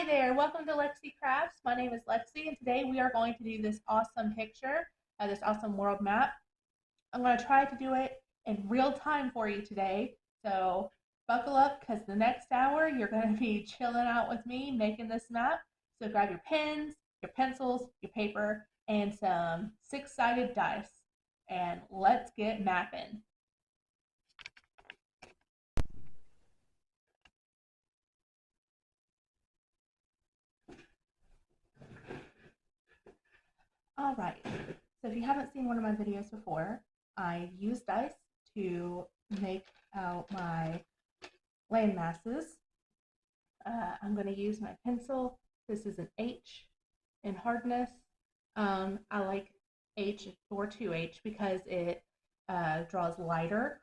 Hi there, welcome to LexsyCrafts. My name is Lexy, and today we are going to do this awesome picture, this awesome world map. I'm going to try to do it in real time for you today, so buckle up because the next hour you're going to be chilling out with me making this map. So grab your pens, your pencils, your paper, and some six-sided dice, and let's get mapping. All right, so if you haven't seen one of my videos before, I use dice to make out my land masses. I'm going to use my pencil. This is an H in hardness. I like H or 2H because it draws lighter.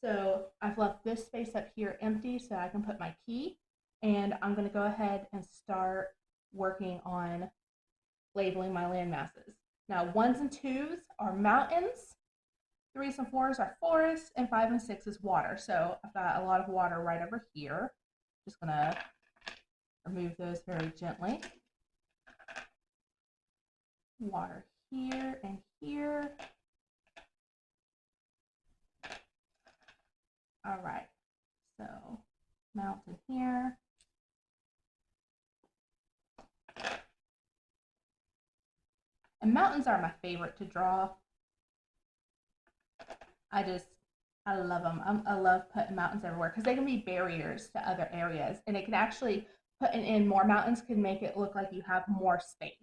So I've left this space up here empty so I can put my key, and I'm going to go ahead and start working on labeling my land masses. Now, 1s and 2s are mountains, 3s and 4s are forests, and 5 and 6 is water. So I've got a lot of water right over here. Just gonna remove those very gently. Water here and here. All right, so mountain here. And mountains are my favorite to draw. I love them. I love putting mountains everywhere because they can be barriers to other areas, and it can actually, putting in more mountains can make it look like you have more space.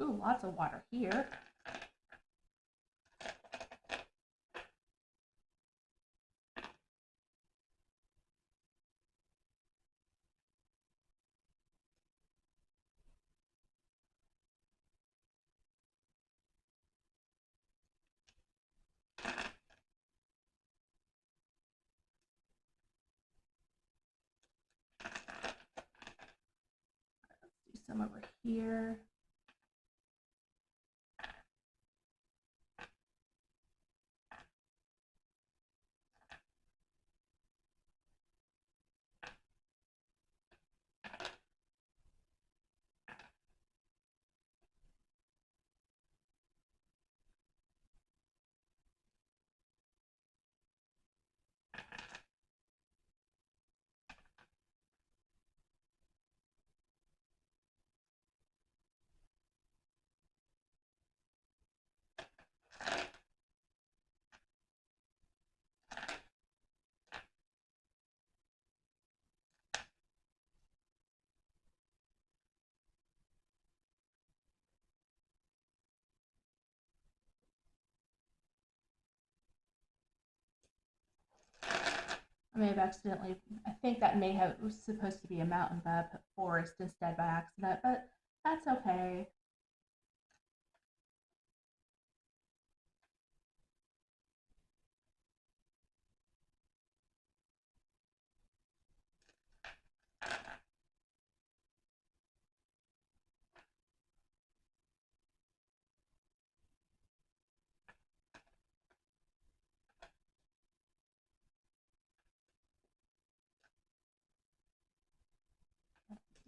Ooh, lots of water here. Do some over here. I may have accidentally, I think that may have, it was supposed to be a mountain, but I put forest instead by accident, but that's okay.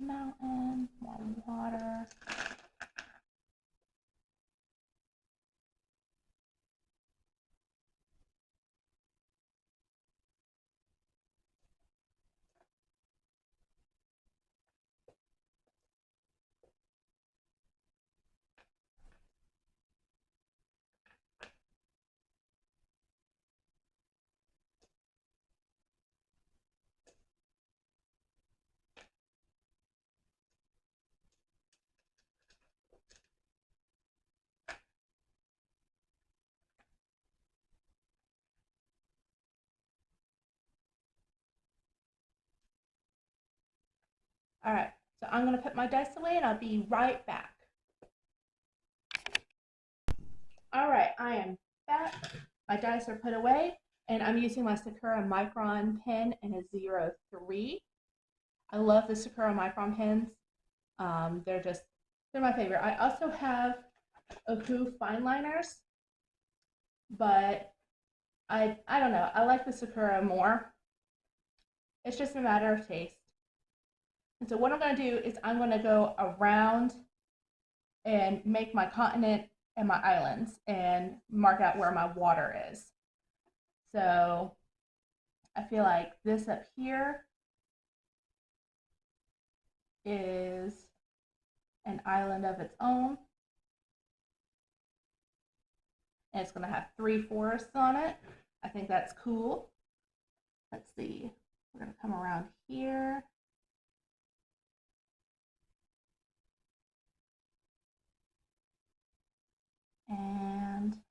Mountain, more water. All right, so I'm gonna put my dice away and I'll be right back. All right, I am back. My dice are put away, and I'm using my Sakura Micron pen in a 03. I love the Sakura Micron pens. They're my favorite. I also have Oku fine liners, but I don't know. I like the Sakura more. It's just a matter of taste. And so what I'm going to do is I'm going to go around and make my continent and my islands and mark out where my water is. So I feel like this up here is an island of its own. And it's going to have 3 forests on it. I think that's cool. Let's see. We're going to come around here. And let's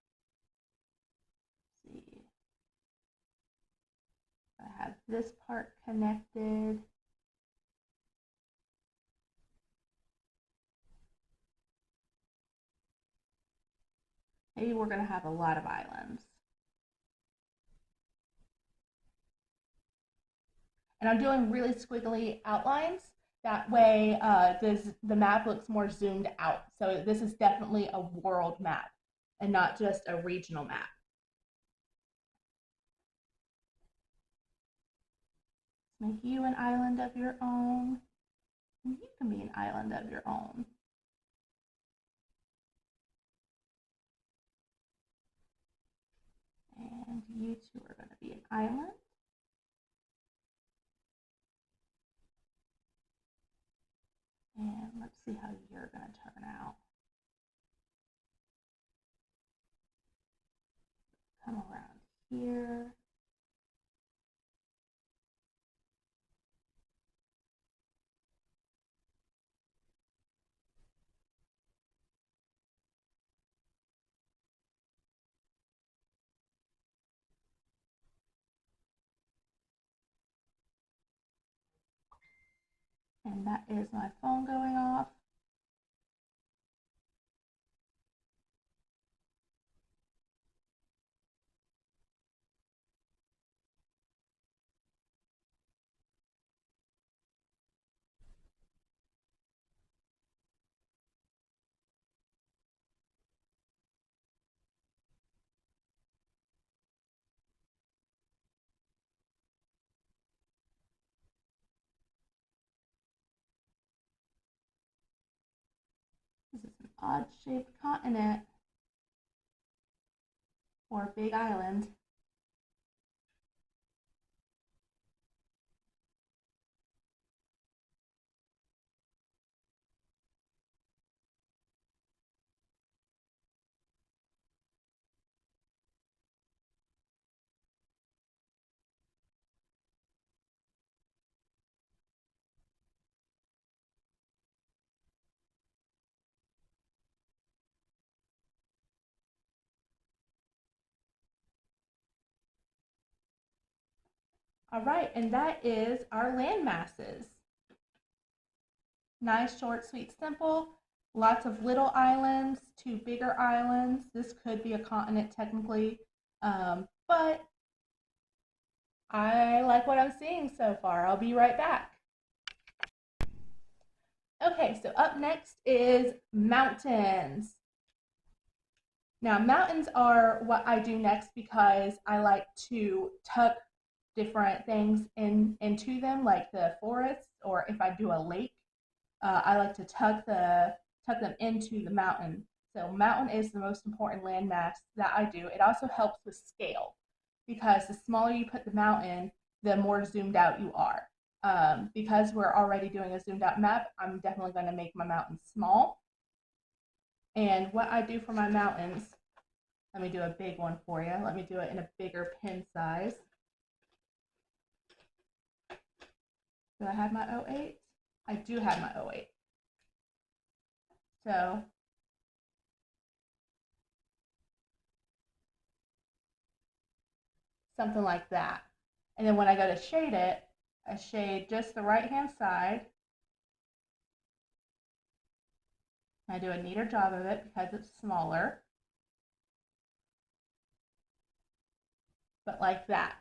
see. I have this part connected. Maybe we're going to have a lot of islands. And I'm doing really squiggly outlines. That way the map looks more zoomed out. So this is definitely a world map and not just a regional map. Let's make you an island of your own. And you can be an island of your own. And you two are going to be an island. And let's see how you're going to turn out. Come around here. And that is my phone going off. This is an odd-shaped continent or big island. All right, and that is our land masses. Nice, short, sweet, simple. Lots of little islands, 2 bigger islands. This could be a continent technically, but I like what I'm seeing so far. I'll be right back. Okay, so up next is mountains. Now, mountains are what I do next because I like to tuck different things into them, like the forest, or if I do a lake, I like to tuck them into the mountain. So mountain is the most important landmass that I do. It also helps with scale because the smaller you put the mountain, the more zoomed out you are. Because we're already doing a zoomed out map, I'm definitely going to make my mountains small. And what I do for my mountains, let me do a big one for you. Let me do it in a bigger pin size. Do I have my 08? I do have my 08. So something like that. And then when I go to shade it, I shade just the right-hand side. I do a neater job of it because it's smaller. But like that.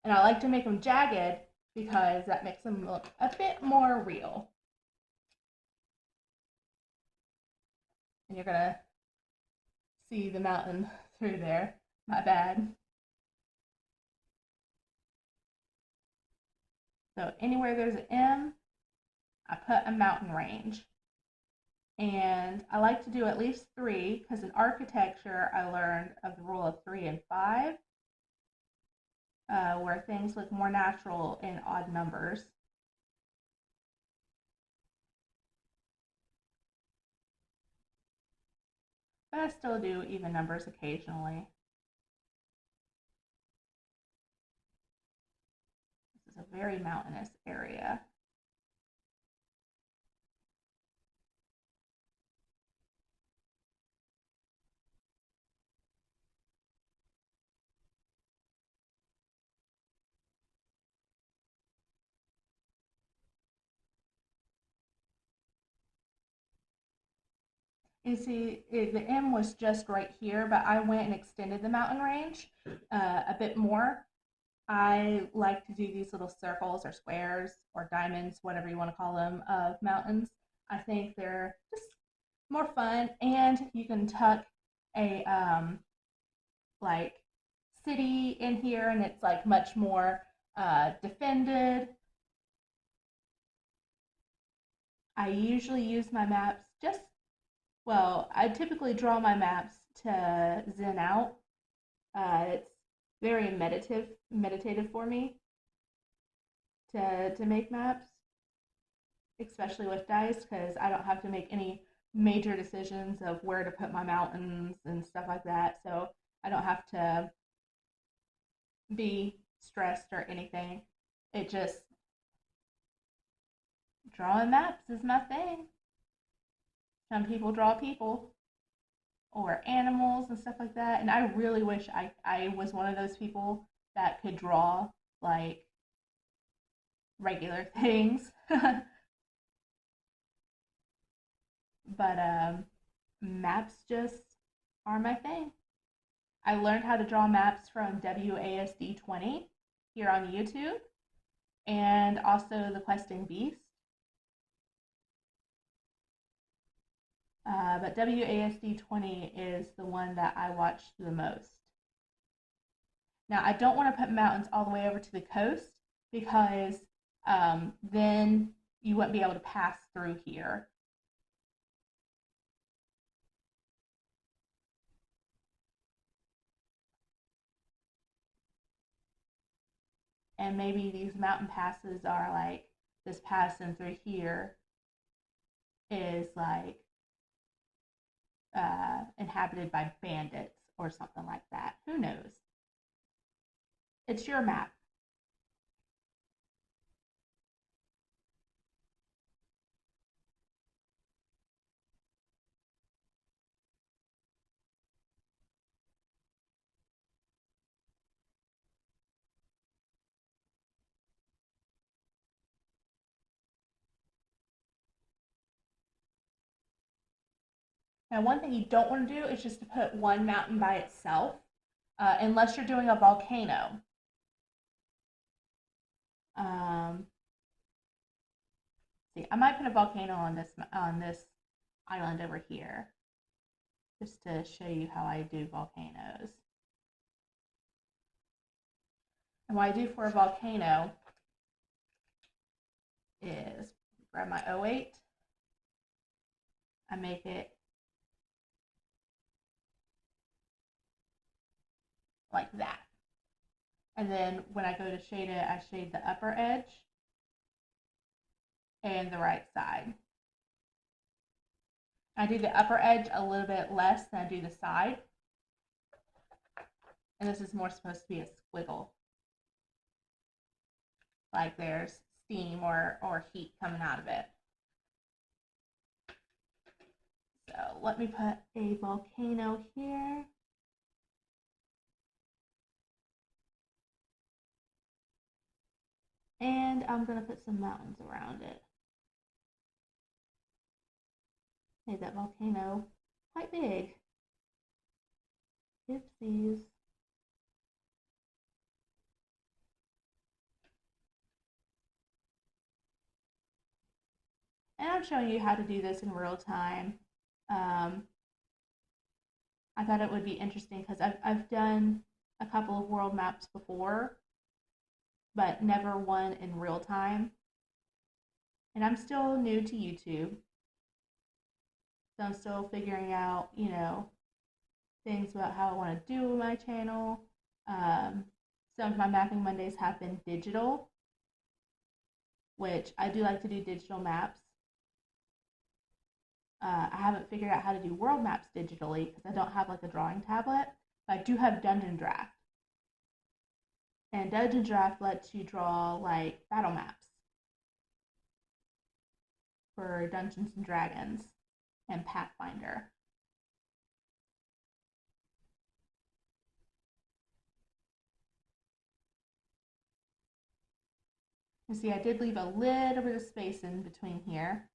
And I like to make them jagged because that makes them look a bit more real. And you're going to see the mountain through there. My bad. So anywhere there's an M, I put a mountain range. And I like to do at least 3 because in architecture I learned of the rule of 3 and 5, where things look more natural in odd numbers. But I still do even numbers occasionally. This is a very mountainous area. You see, the M was just right here, but I went and extended the mountain range a bit more. I like to do these little circles or squares or diamonds, whatever you want to call them, of mountains. I think they're just more fun, and you can tuck a like city in here, and it's like much more defended. I usually use my maps just well. I typically draw my maps to zen out. It's very meditative for me to make maps, especially with dice, because I don't have to make any major decisions of where to put my mountains and stuff like that. So I don't have to be stressed or anything. It just drawing maps is my thing. Some people draw people or animals and stuff like that. And I really wish I was one of those people that could draw like regular things. But maps just are my thing. I learned how to draw maps from WASD 20 here on YouTube and also the Questing Beast. But WASD 20 is the one that I watched the most. Now, I don't want to put mountains all the way over to the coast because then you wouldn't be able to pass through here. And maybe these mountain passes are like this passing through here is like inhabited by bandits or something like that. Who knows? It's your map. Now, one thing you don't want to do is just to put one mountain by itself, unless you're doing a volcano. Um, see, I might put a volcano on this island over here, just to show you how I do volcanoes. And what I do for a volcano is grab my 08, I make it like that. And then when I go to shade it, I shade the upper edge and the right side. I do the upper edge a little bit less than I do the side. And this is more supposed to be a squiggle. Like there's steam or heat coming out of it. So let me put a volcano here. And I'm going to put some mountains around it. Made that volcano quite big. Oopsies. And I'm showing you how to do this in real time. I thought it would be interesting because I've done a couple of world maps before, but never one in real time. And I'm still new to YouTube, so I'm still figuring out, things about how I want to do my channel. Um, some of my Mapping Mondays have been digital, which I do like to do digital maps. I haven't figured out how to do world maps digitally because I don't have like a drawing tablet, but I do have Dungeon Draft. And Dungeon Draft lets you draw like battle maps for Dungeons and Dragons and Pathfinder. You see, I did leave a little bit of space in between here.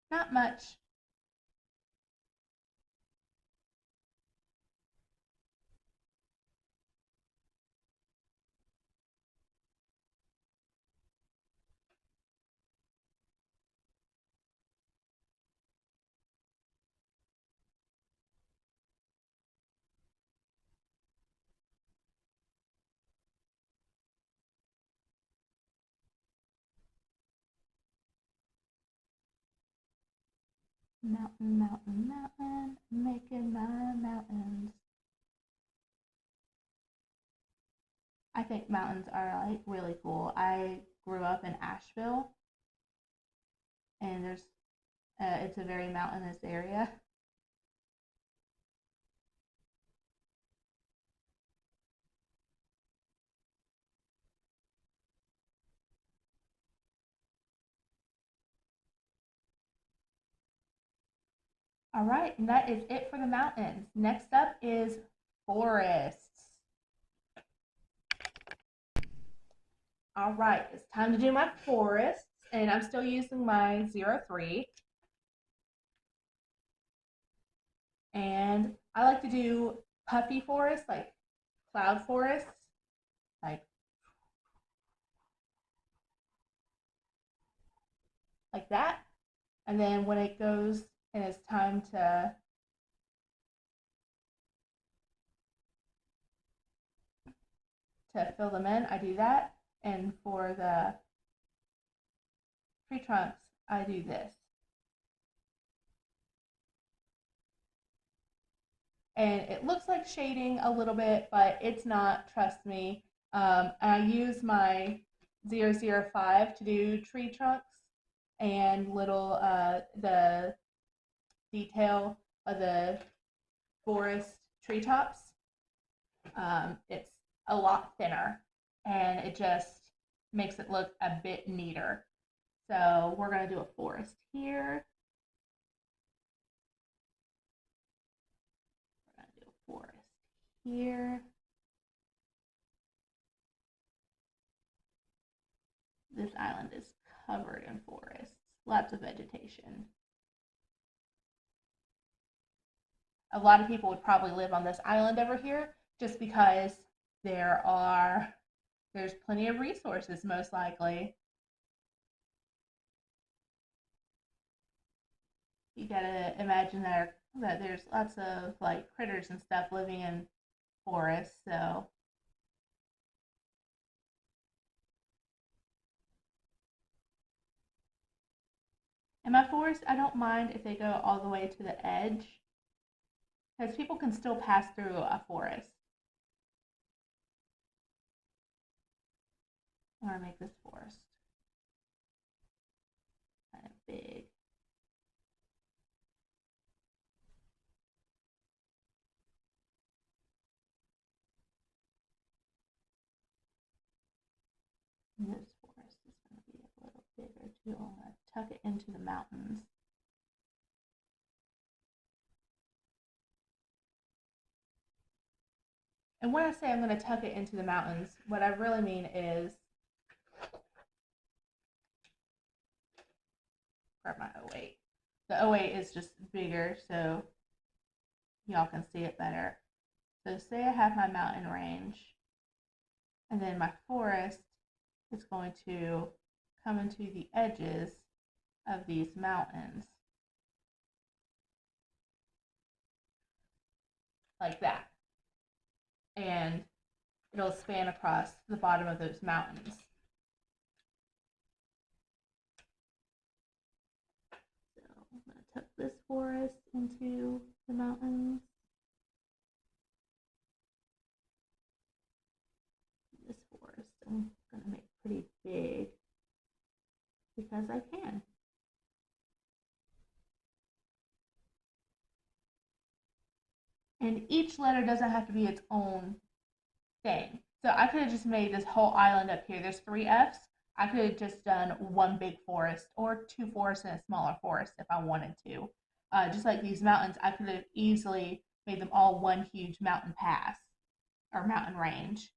Not much. Mountain, mountain, mountain, making my mountains. I think mountains are like really cool. I grew up in Asheville, and it's a very mountainous area. All right, and that is it for the mountains. Next up is forests. All right, it's time to do my forests, and I'm still using my 03. And I like to do puffy forests, like cloud forests, like that. And then when it goes and it's time to fill them in, I do that. And for the tree trunks, I do this. And it looks like shading a little bit, but it's not, trust me. I use my 005 to do tree trunks and the detail of the forest treetops. It's a lot thinner and it just makes it look a bit neater. So we're going to do a forest here. We're going to do a forest here. This island is covered in forests, lots of vegetation. A lot of people would probably live on this island over here just because there's plenty of resources, most likely. You gotta imagine that there's lots of like critters and stuff living in forests, so in my forest I don't mind if they go all the way to the edge because people can still pass through a forest. I'm gonna make this forest kind of big. And this forest is going to be a little bigger too. I'm going to tuck it into the mountains. And when I say I'm going to tuck it into the mountains, what I really mean is, grab my 08. The 08 is just bigger so y'all can see it better. So say I have my mountain range and then my forest is going to come into the edges of these mountains. like that. And it'll span across the bottom of those mountains. So I'm going to tuck this forest into the mountains. This forest I'm going to make pretty big because I can. And each letter doesn't have to be its own thing. So I could have just made this whole island up here. There's 3 F's. I could have just done one big forest or 2 forests and a smaller forest if I wanted to. Just like these mountains, I could have easily made them all one huge mountain pass or mountain range.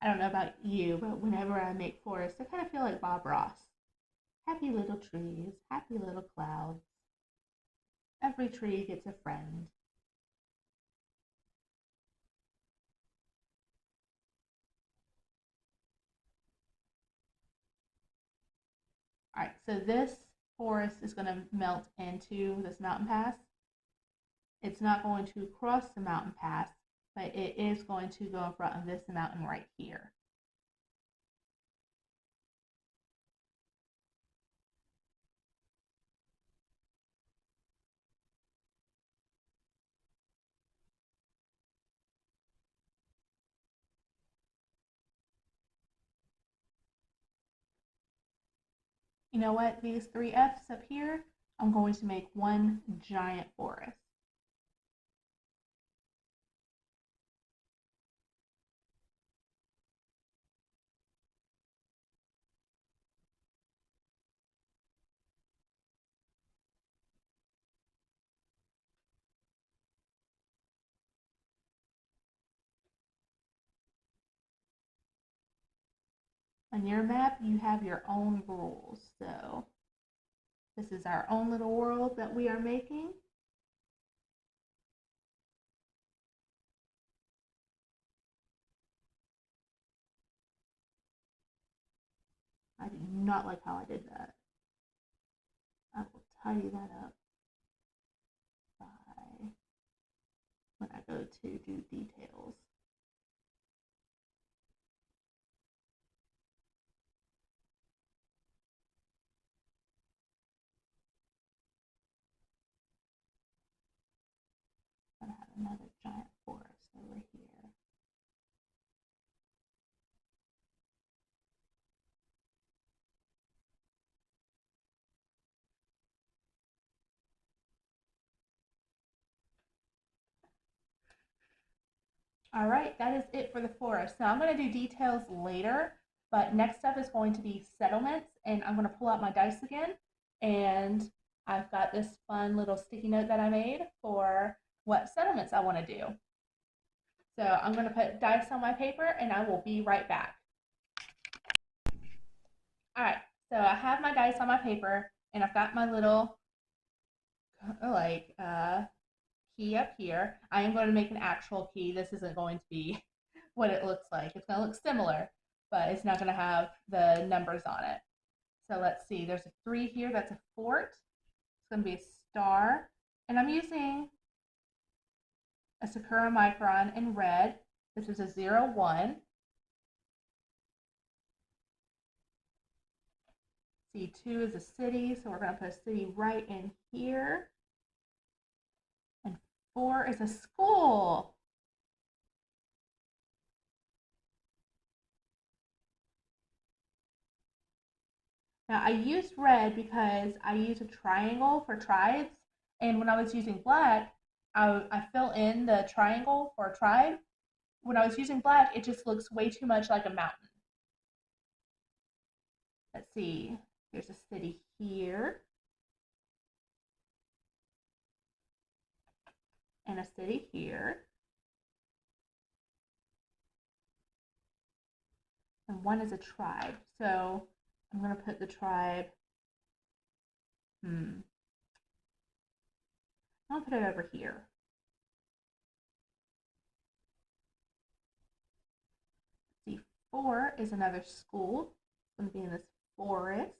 I don't know about you, but whenever I make forests, I kind of feel like Bob Ross. Happy little trees, happy little clouds. Every tree gets a friend. All right, so this forest is going to melt into this mountain pass. It's not going to cross the mountain pass, but it is going to go in front of this mountain right here. You know what? These 3 F's up here, I'm going to make one giant forest. On your map, you have your own rules. So this is our own little world that we are making. I do not like how I did that. I will tidy that up by when I go to do details. I'm gonna have another giant forest over here. All right, that is it for the forest. Now I'm going to do details later, but next up is going to be settlements, and I'm going to pull out my dice again, and I've got this fun little sticky note that I made for what settlements I want to do. So I'm going to put dice on my paper, and I will be right back. All right, so I have my dice on my paper, and I've got my little key up here. I am going to make an actual key. This isn't going to be what it looks like. It's going to look similar, but it's not going to have the numbers on it. So let's see. There's a 3 here. That's a fort. It's going to be a star. And I'm using a Sakura Micron in red. This is a 0-1. C2 is a city, so we're going to put a city right in here. And 4 is a school. Now I used red because I use a triangle for tribes, and when I was using black, I fill in the triangle for a tribe. When I was using black, it just looks way too much like a mountain. Let's see, there's a city here, and a city here, and one is a tribe. So I'm going to put the tribe, I'll put it over here. See, 4 is another school. It's going to be in this forest.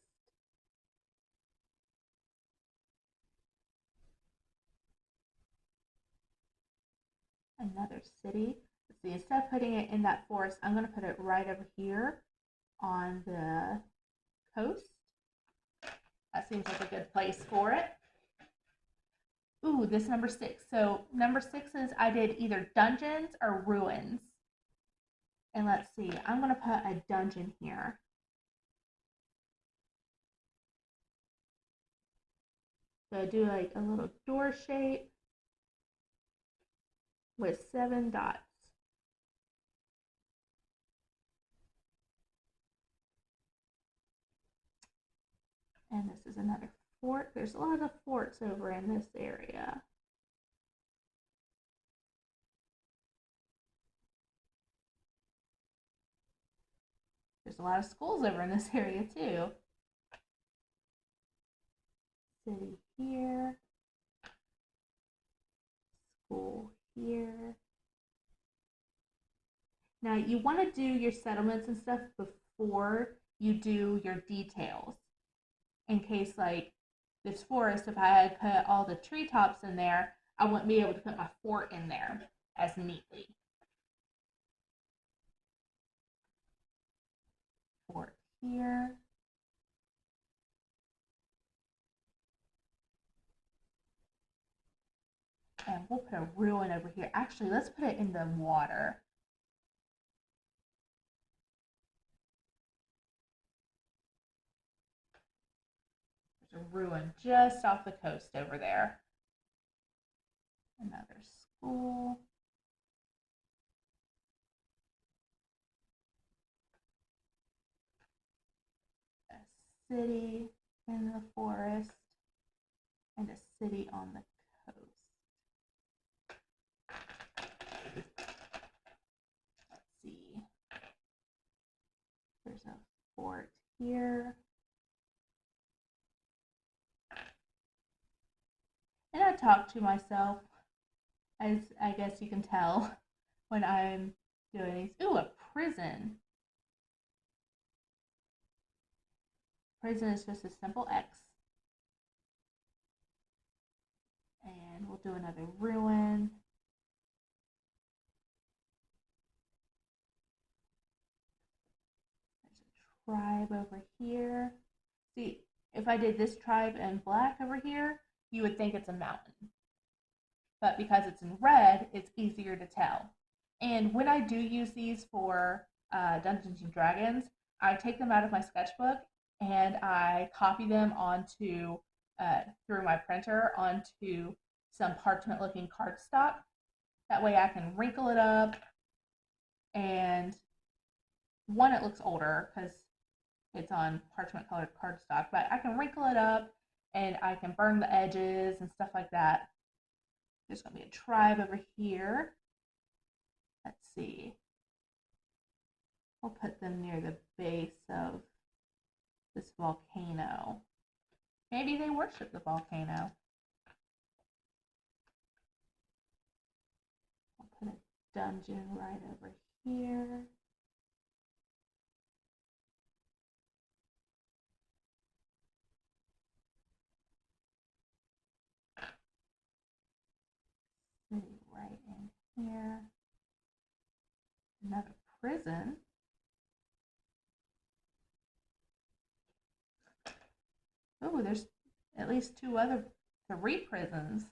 Another city. Let's see, instead of putting it in that forest, I'm going to put it right over here on the coast. That seems like a good place for it. Ooh, this number 6. So number 6 is I did either dungeons or ruins. And let's see, I'm going to put a dungeon here. So do like a little door shape with 7 dots. And this is another fort. There's a lot of forts over in this area. There's a lot of schools over in this area too. City here. School here. Now you want to do your settlements and stuff before you do your details. In case like this forest, if I had put all the treetops in there, I wouldn't be able to put my fort in there as neatly. Fort here. And we'll put a ruin over here. Actually, let's put it in the water. There's a ruin just off the coast over there. Another school. A city in the forest. And a city on the coast. Let's see. There's a fort here. And I talk to myself, as I guess you can tell when I'm doing these. Ooh, a prison. Prison is just a simple X. And we'll do another ruin. There's a tribe over here. See, if I did this tribe in black over here, you would think it's a mountain. But because it's in red, it's easier to tell. And when I do use these for Dungeons and Dragons, I take them out of my sketchbook and I copy them onto, through my printer, onto some parchment looking cardstock. That way I can wrinkle it up, and one, it looks older because it's on parchment colored cardstock, but I can wrinkle it up and I can burn the edges and stuff like that. There's going to be a tribe over here. Let's see. I'll put them near the base of this volcano. Maybe they worship the volcano. I'll put a dungeon right over here. Right in here. Another prison. Oh, there's at least 3 prisons.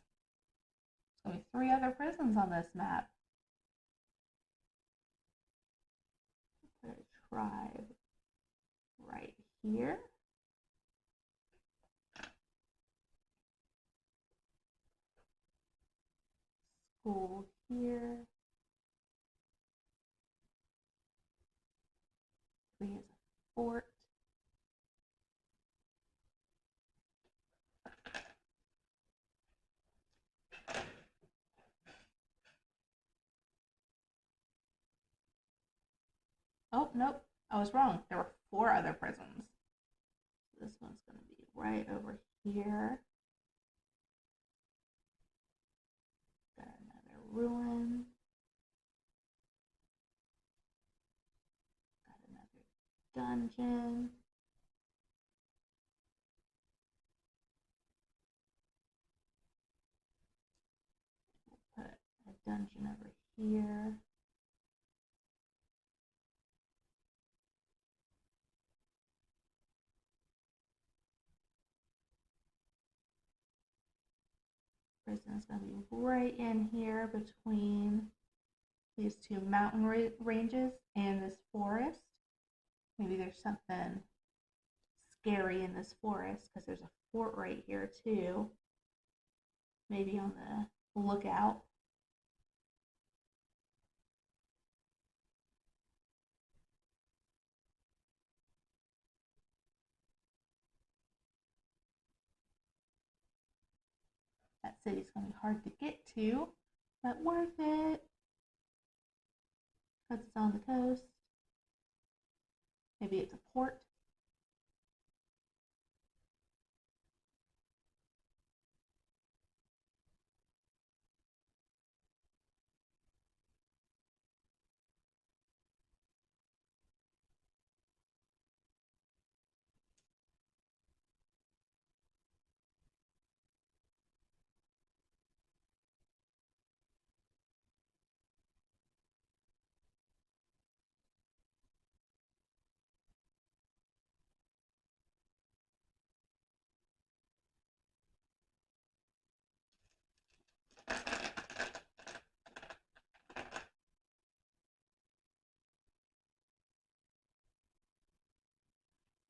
There's going to be 3 other prisons on this map. Put a tribe right here. School here. 3 is a fort. Oh, nope. I was wrong. There were 4 other prisons. So this one's going to be right over here. Got another ruin. Got another dungeon. We'll put a dungeon over here. Prison is going to be right in here between these 2 mountain ranges and this forest. Maybe there's something scary in this forest because there's a fort right here too. Maybe on the lookout. That city's going to be hard to get to, but worth it because it's on the coast. Maybe it's a port.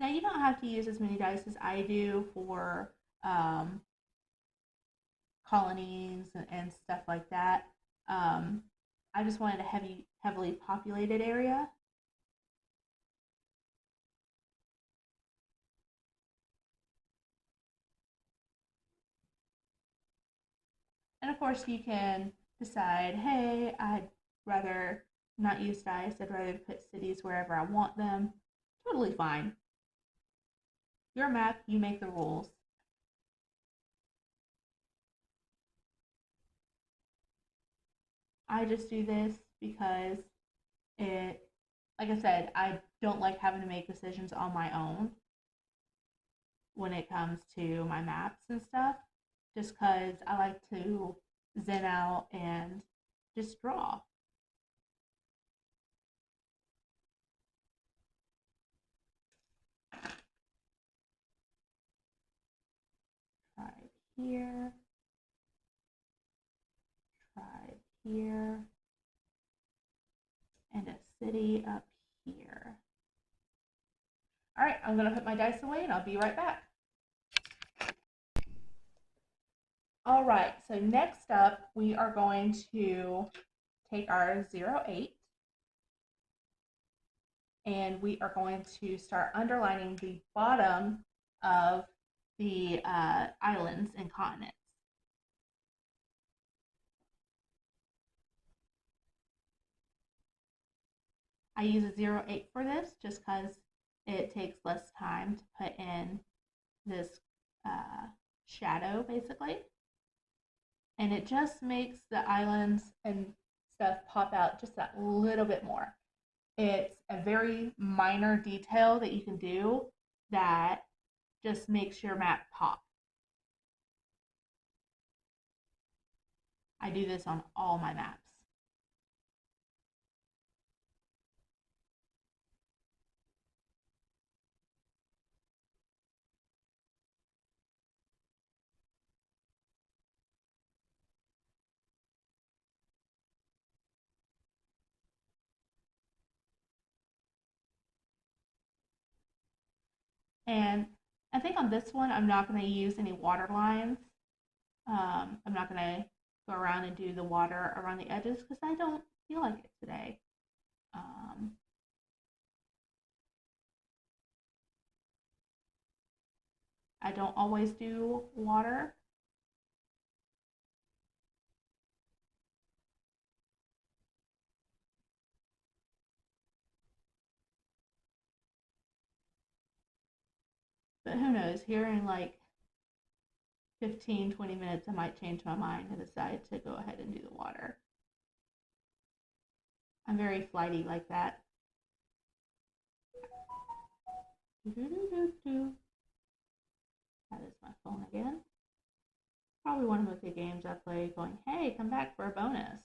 Now you don't have to use as many dice as I do for um, colonies and stuff like that. Um, I just wanted a heavily populated area. And of course you can decide, hey, I'd rather not use dice. I'd rather put cities wherever I want them. Totally fine. Your map, you make the rules. I just do this because it, like I said, I don't like having to make decisions on my own when it comes to my maps and stuff, just because I like to zen out and just draw. Tribe here, tribe here, and a city up here. All right, I'm going to put my dice away and I'll be right back. All right, so next up, we are going to take our 08 and we are going to start underlining the bottom of the islands and continents. I use a 08 for this just because it takes less time to put in this shadow basically. And it just makes the islands and stuff pop out just that little bit more. It's a very minor detail that you can do that just makes your map pop. I do this on all my maps. And I think on this one, I'm not going to use any water lines. I'm not going to go around and do the water around the edges because I don't feel like it today. I don't always do water. But who knows, here in like 15, 20 minutes, I might change my mind and decide to go ahead and do the water. I'm very flighty like that. That is my phone again. Probably one of the games I play going, hey, come back for a bonus.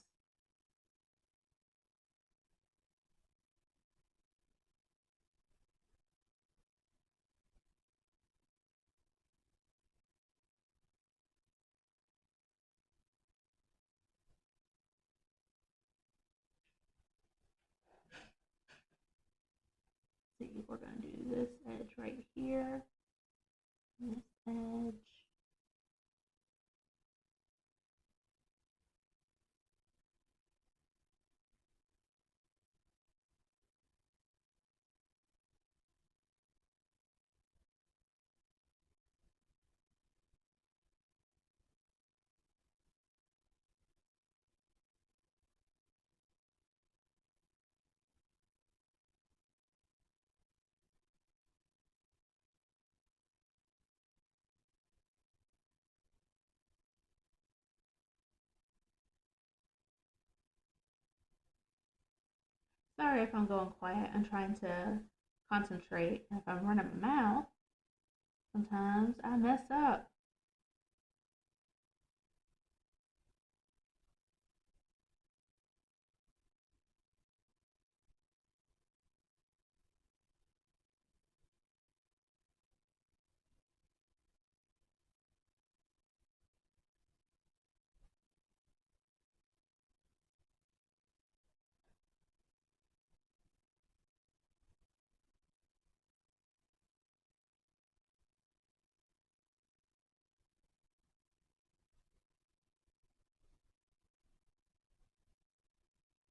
See, we're going to do this edge right here, this edge. Sorry if I'm going quiet. I'm trying to concentrate. If I'm running my mouth, sometimes I mess up.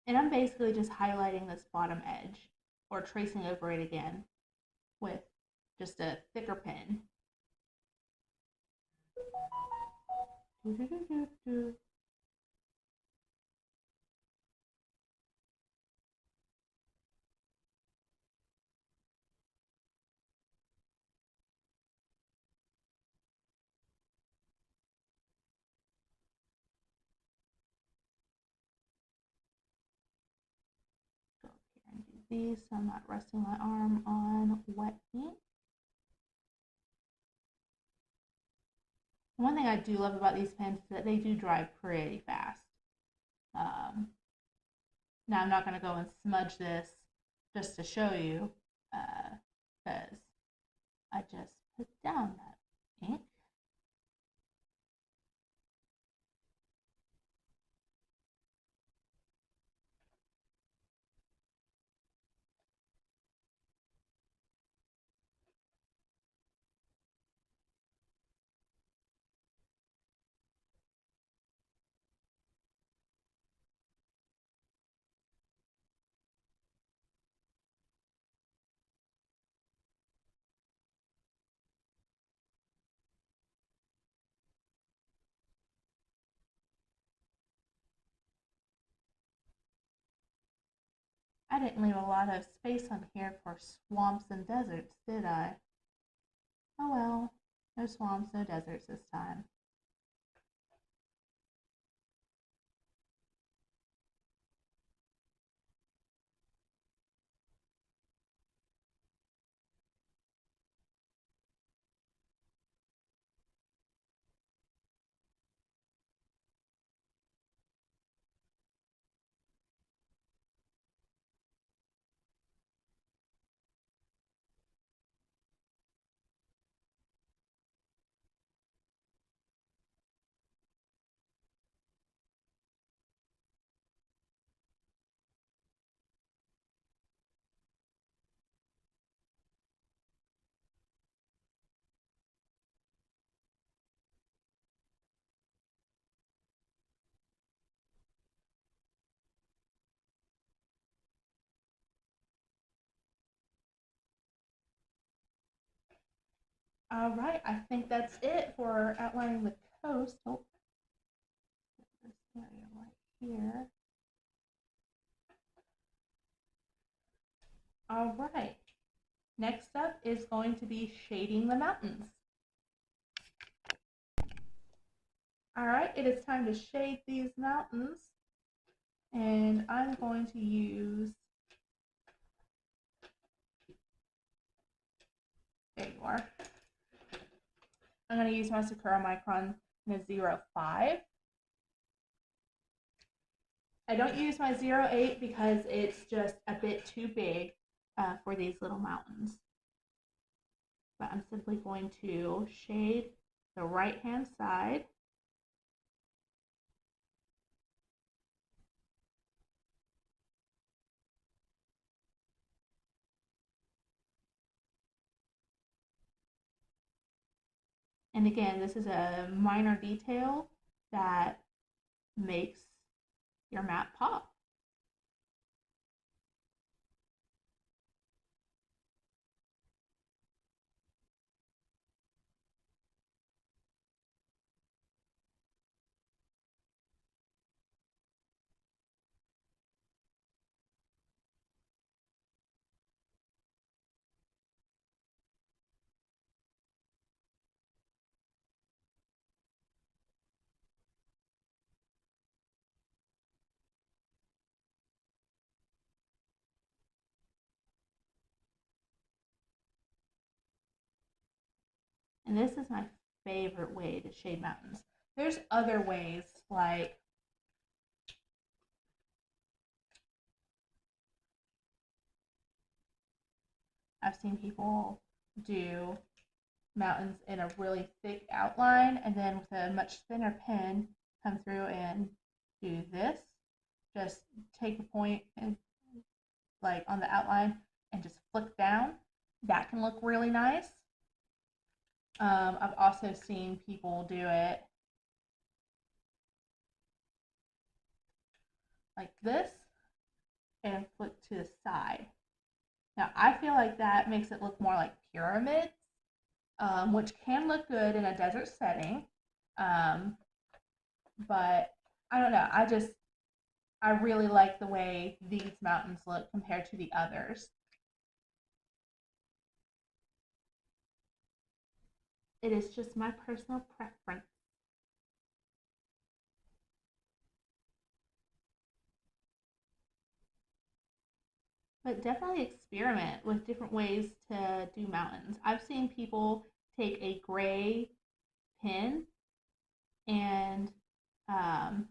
And I'm basically just highlighting this bottom edge or tracing over it again with just a thicker pen. Go up here and do these so I'm not resting my arm on wet ink. One thing I do love about these pens is that they do dry pretty fast. Now I'm not going to go and smudge this just to show you because I just put down that ink. I didn't leave a lot of space on here for swamps and deserts, did I? Oh well, no swamps, no deserts this time. All right, I think that's it for outlining the coast. Oh, this area right here. All right. Next up is going to be shading the mountains. All right, it is time to shade these mountains, and I'm going to use, there you are, I'm going to use my Sakura Micron in a 0.5. I don't use my 0.8 because it's just a bit too big for these little mountains. But I'm simply going to shade the right hand side. And again, this is a minor detail that makes your map pop. And this is my favorite way to shade mountains. There's other ways, like I've seen people do mountains in a really thick outline, and then with a much thinner pen come through and do this. Just take a point and like on the outline and just flick down. That can look really nice. I've also seen people do it like this and flick to the side. Now I feel like that makes it look more like pyramids, which can look good in a desert setting. But I don't know. I really like the way these mountains look compared to the others. It is just my personal preference. But definitely experiment with different ways to do mountains. I've seen people take a gray pen and um,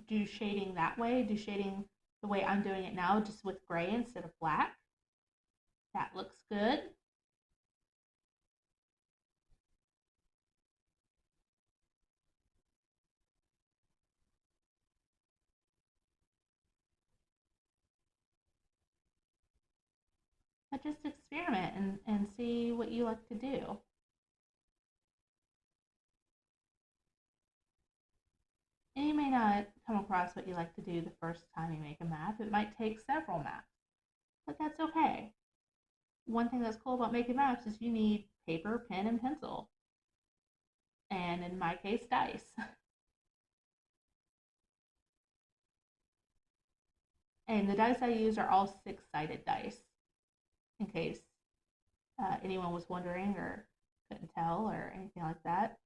do shading that way, do shading the way I'm doing it now, just with gray instead of black. That looks good. But just experiment and see what you like to do. And you may not come across what you like to do the first time you make a map. It might take several maps, but that's okay. One thing that's cool about making maps is you need paper, pen, and pencil. And in my case, dice. And the dice I use are all six-sided dice, in case anyone was wondering or couldn't tell or anything like that.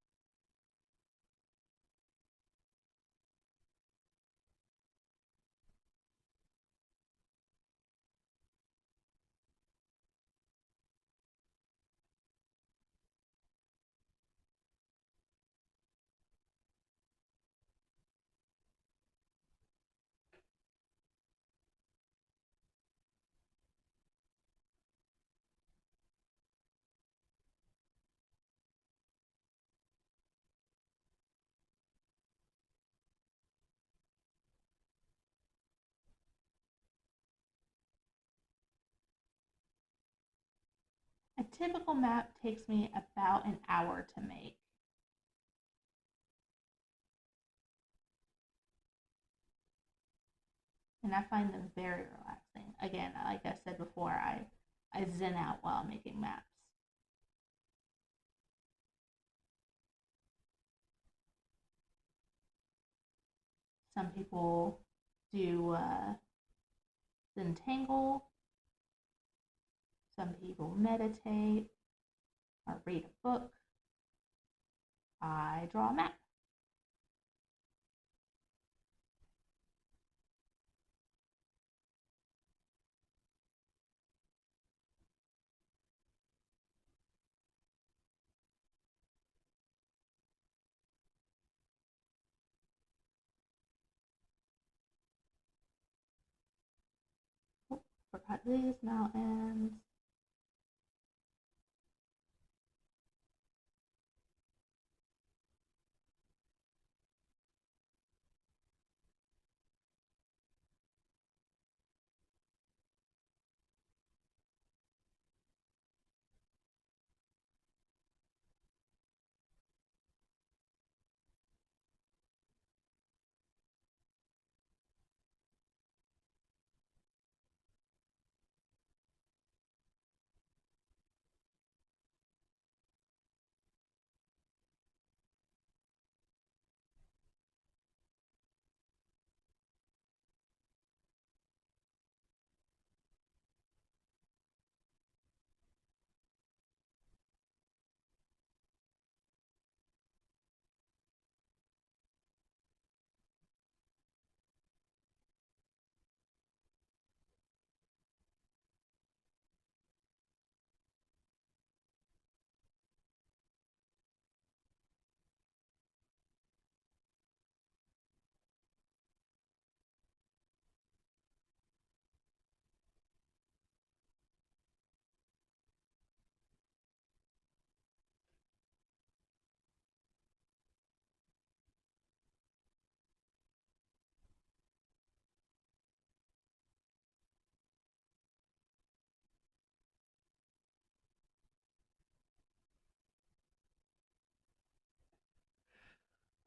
A typical map takes me about an hour to make. And I find them very relaxing. Again, like I said before, I zen out while making maps. Some people do Zentangle. Some people meditate or read a book. I draw a map. Oh, forgot these mountains.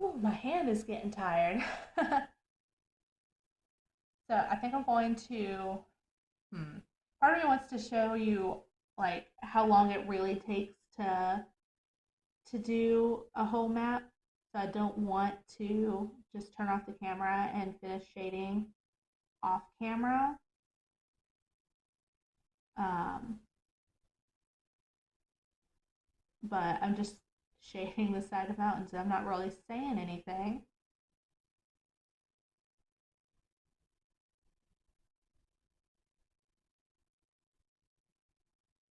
Ooh, my hand is getting tired. So I think I'm going to, part of me wants to show you like how long it really takes to do a whole map. So I don't want to just turn off the camera and finish shading off camera. Um, but I'm just shading the side of mountains. I'm not really saying anything.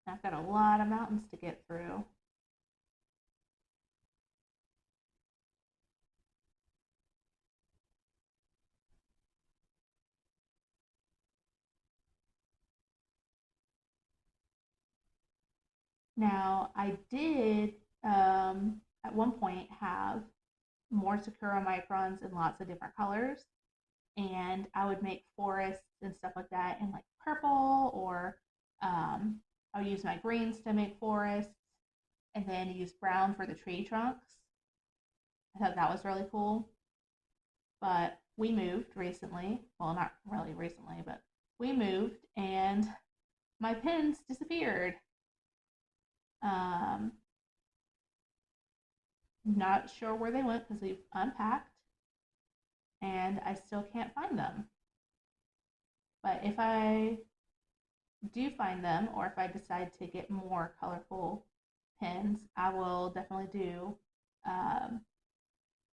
I've got a lot of mountains to get through. Now, I did at one point have more Sakura microns in lots of different colors, and I would make forests and stuff like that in like purple, or I would use my greens to make forests, and then use brown for the tree trunks. I thought that was really cool. But we moved recently. Well, not really recently, but we moved and my pins disappeared. Um, Not sure where they went because we've unpacked and I still can't find them. But if I do find them, or if I decide to get more colorful pins, I will definitely do um,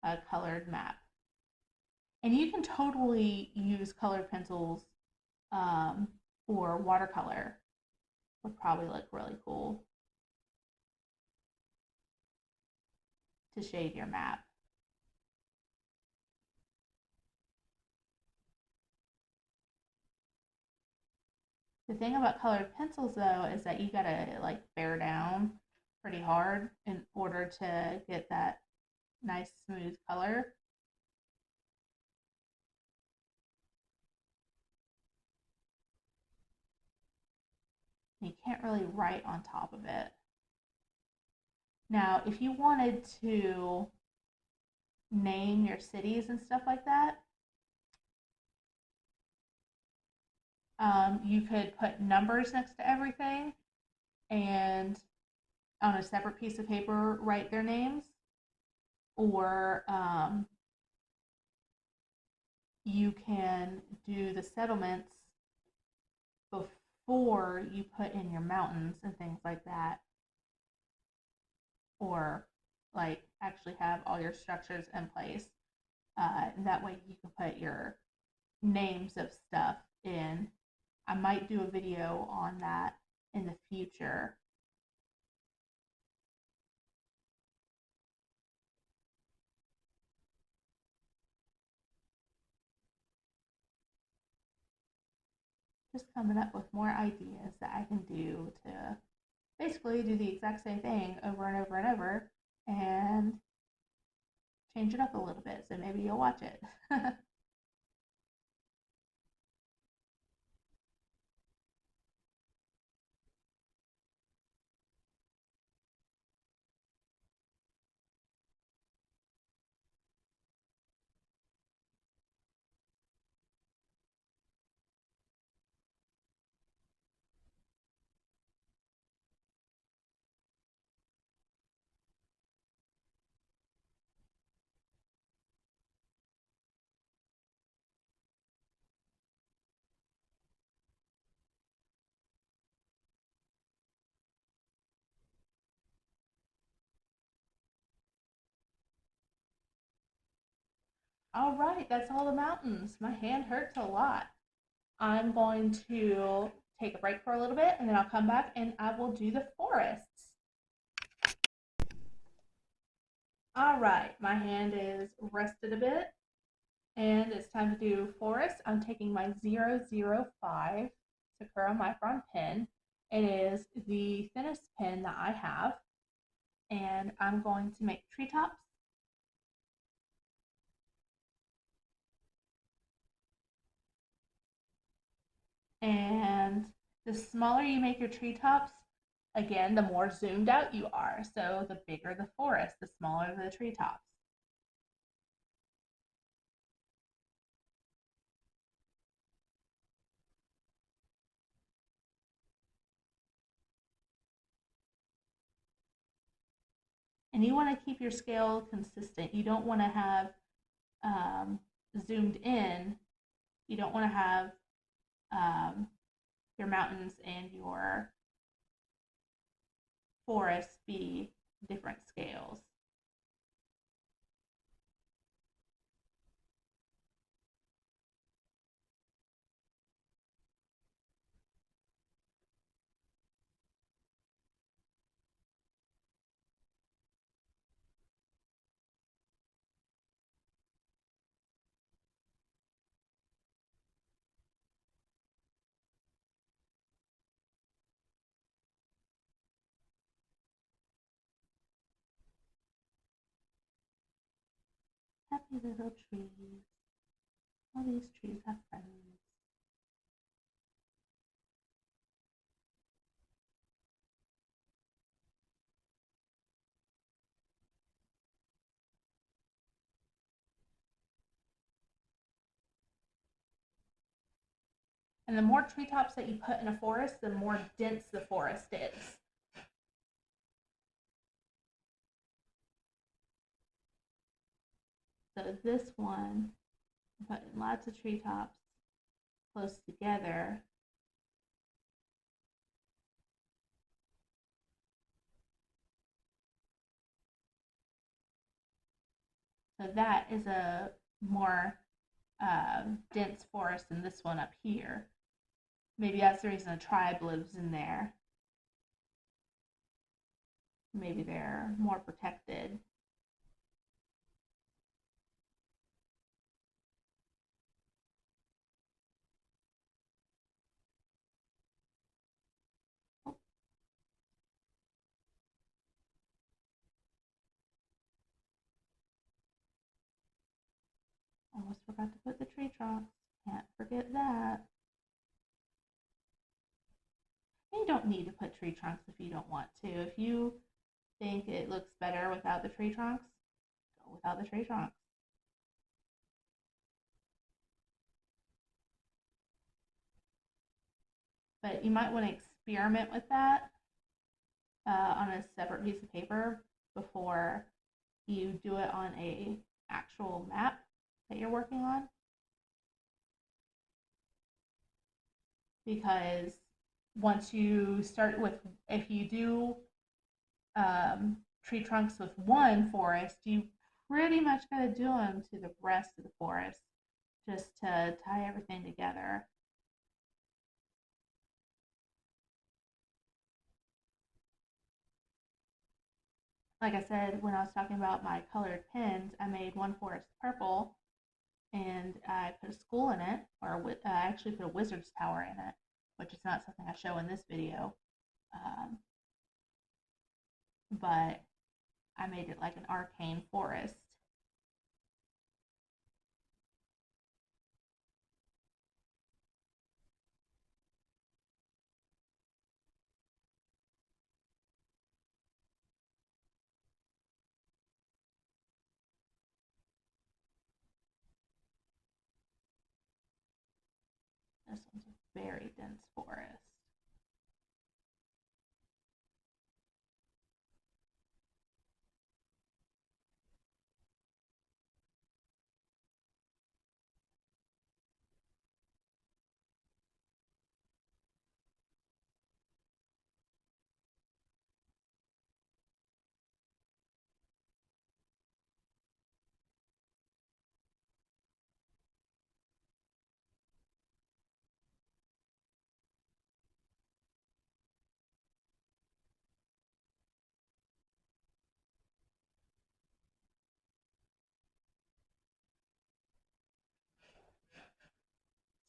a colored map. And you can totally use colored pencils um, or watercolor. Would probably look really cool to shade your map. The thing about colored pencils though is that you gotta like bear down pretty hard in order to get that nice smooth color. You can't really write on top of it. Now, if you wanted to name your cities and stuff like that, you could put numbers next to everything and on a separate piece of paper write their names, or you can do the settlements before you put in your mountains and things like that, or like actually have all your structures in place. That way you can put your names of stuff in. I might do a video on that in the future. Just coming up with more ideas that I can do to basically do the exact same thing over and over and over and change it up a little bit. So maybe you'll watch it. All right, that's all the mountains. My hand hurts a lot. I'm going to take a break for a little bit and then I'll come back and I will do the forests. All right, my hand is rested a bit and it's time to do forest. I'm taking my 005 Sakura Micron pen. It is the thinnest pen that I have, and I'm going to make treetops. And the smaller you make your treetops, again, the more zoomed out you are. So the bigger the forest, the smaller the treetops. And you want to keep your scale consistent. You don't want to have zoomed in. You don't want to have your mountains and your forests be different scales. Happy little trees. All these trees have friends. And the more treetops that you put in a forest, the more dense the forest is. So this one, I'm putting lots of treetops close together. So that is a more dense forest than this one up here. Maybe that's the reason a tribe lives in there. Maybe they're more protected. Almost forgot to put the tree trunks. Can't forget that. And you don't need to put tree trunks if you don't want to. If you think it looks better without the tree trunks, go without the tree trunks. But you might want to experiment with that on a separate piece of paper before you do it on a actual map that you're working on, because once you start with, if you do tree trunks with one forest, you pretty much got to do them to the rest of the forest just to tie everything together. Like I said, when I was talking about my colored pins, I made one forest purple and I put a school in it, or I actually put a wizard's tower in it, which is not something I show in this video. Um, but I made it like an arcane forest. This one's a very dense forest.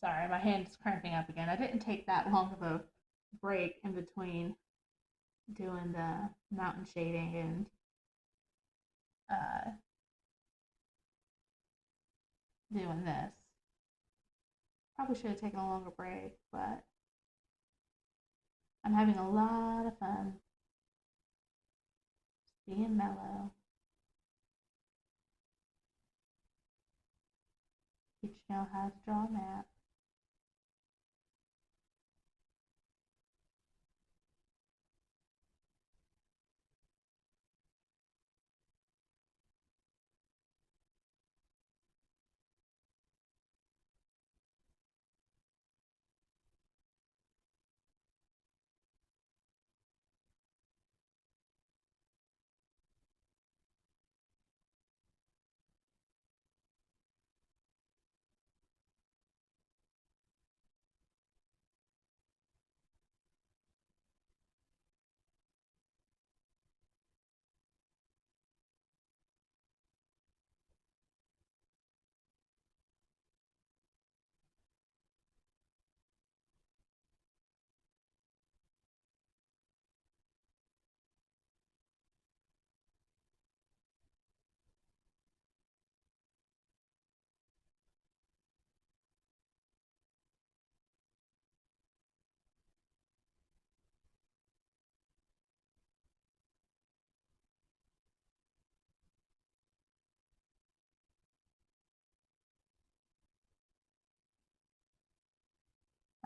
Sorry, my hand's cramping up again. I didn't take that long of a break in between doing the mountain shading and uh, doing this. Probably should have taken a longer break, but I'm having a lot of fun being mellow. Teach you know how to draw a map.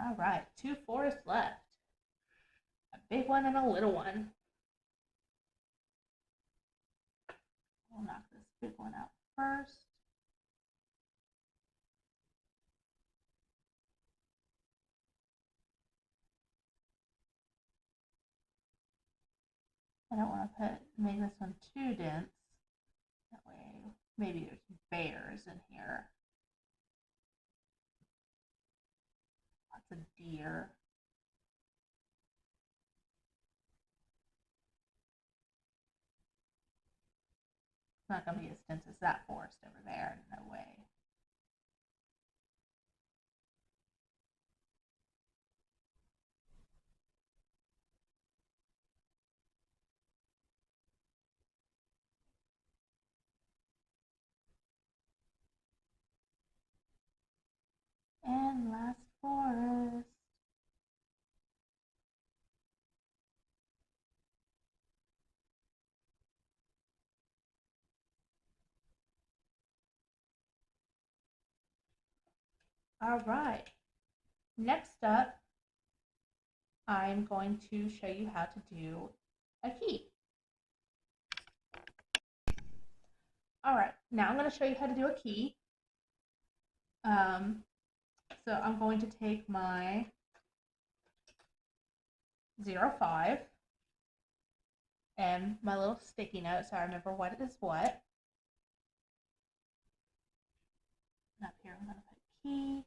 All right, 2 forests left. A big one and a little one. We'll knock this big one out first. I don't want to make this one too dense. That way, maybe there's bears in here. Lots of deer. It's not going to be as dense as that forest over there. No way. And last forest. All right. Next up, I'm going to show you how to do a key. All right, now I'm going to show you how to do a key. So I'm going to take my 05, and my little sticky note so I remember what is what. And up here I'm going to put key.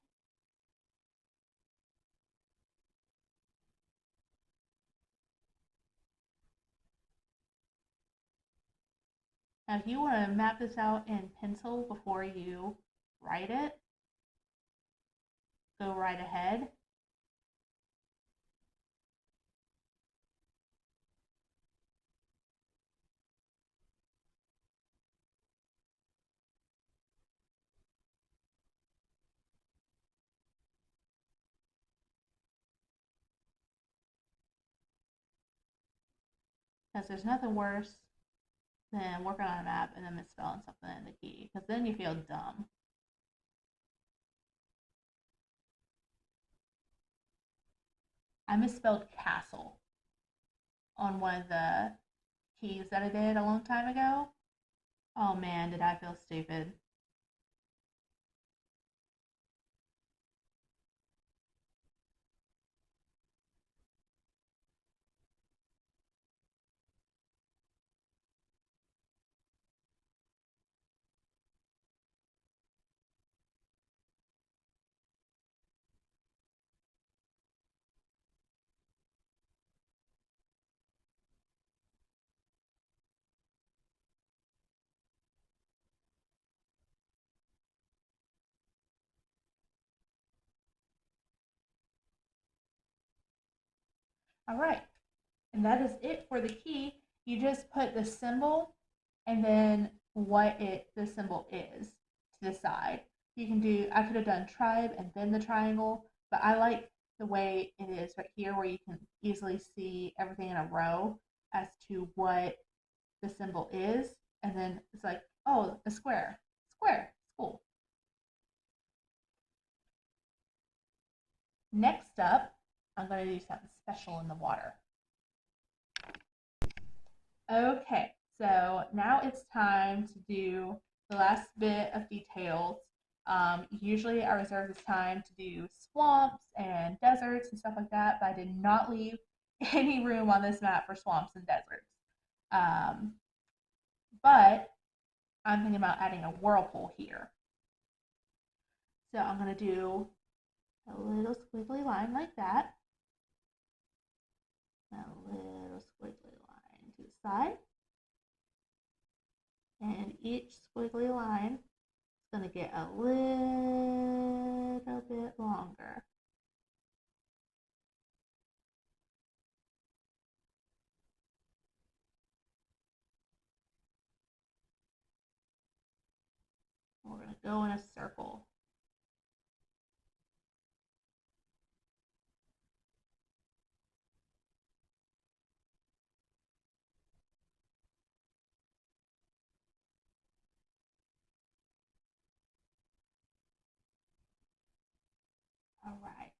Now if you want to map this out in pencil before you write it, go right ahead. Because there's nothing worse than working on a map and then misspelling something in the key, because then you feel dumb. I misspelled castle on one of the keys that I did a long time ago. Oh man, did I feel stupid. All right, and that is it for the key. You just put the symbol and then what the symbol is to the side. You can do, I could have done tribe and then the triangle, but I like the way it is right here where you can easily see everything in a row as to what the symbol is. And then it's like, oh, a square, square, school. Next up, I'm going to do something special in the water. Okay, so now it's time to do the last bit of details. Usually I reserve this time to do swamps and deserts and stuff like that, but I did not leave any room on this map for swamps and deserts. Um, but I'm thinking about adding a whirlpool here. So I'm going to do a little squiggly line like that. A little squiggly line to the side. And each squiggly line is going to get a little bit longer. We're going to go in a circle. All right.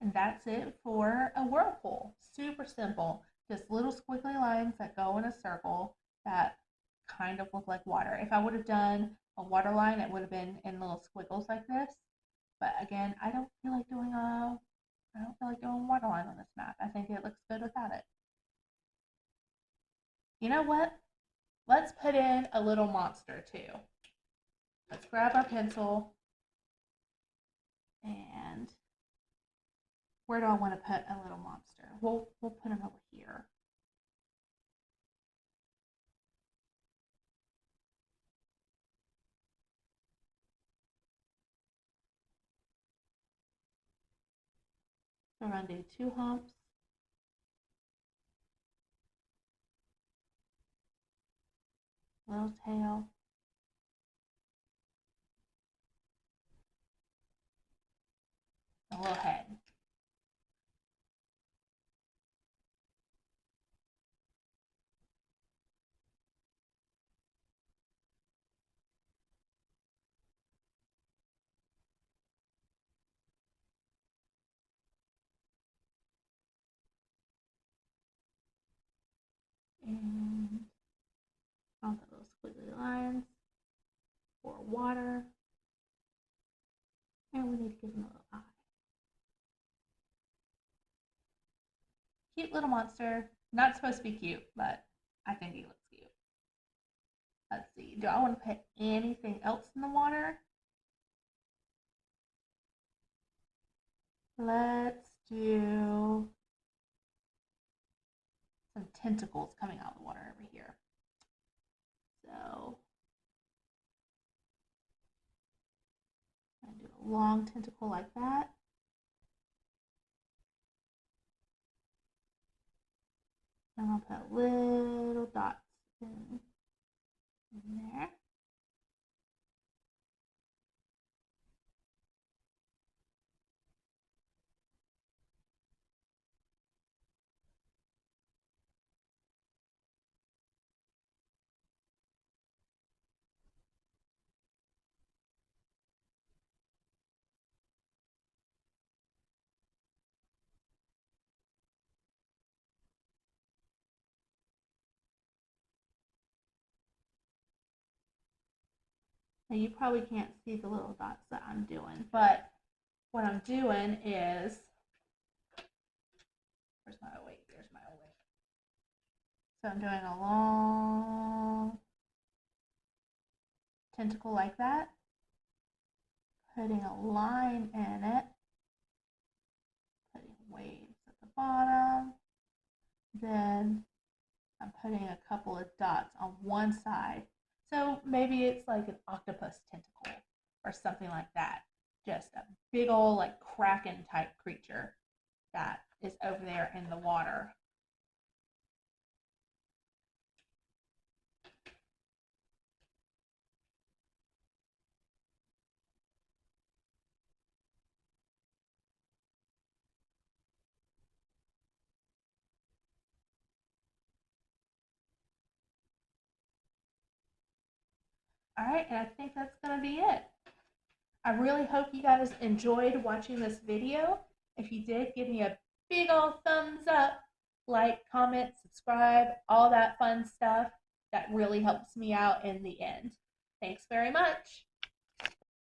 And that's it for a whirlpool. Super simple. Just little squiggly lines that go in a circle that kind of look like water. If I would have done a water line, it would have been in little squiggles like this. But again, I don't feel like doing a water line on this map. I think it looks good without it. You know what? Let's put in a little monster too. Let's grab our pencil, and where do I want to put a little monster? We'll put him over here. So we're going to do 2 humps. Little tail. A little head. And on the little squiggly lines for water. And we need to give him a little eye. Cute little monster. Not supposed to be cute, but I think he looks cute. Let's see. Do I want to put anything else in the water? Let's do some tentacles coming out of the water over here. So I'm going to do a long tentacle like that. I'm going to put little dots in there. Now you probably can't see the little dots that I'm doing, but what I'm doing is, where's my 08? There's my 08. So I'm doing a long tentacle like that, putting a line in it, putting waves at the bottom, then I'm putting a couple of dots on one side. So maybe it's like an octopus tentacle or something like that. Just a big old like kraken type creature that is over there in the water. All right, and I think that's going to be it. I really hope you guys enjoyed watching this video. If you did, give me a big old thumbs up, like, comment, subscribe, all that fun stuff. That really helps me out in the end. Thanks very much.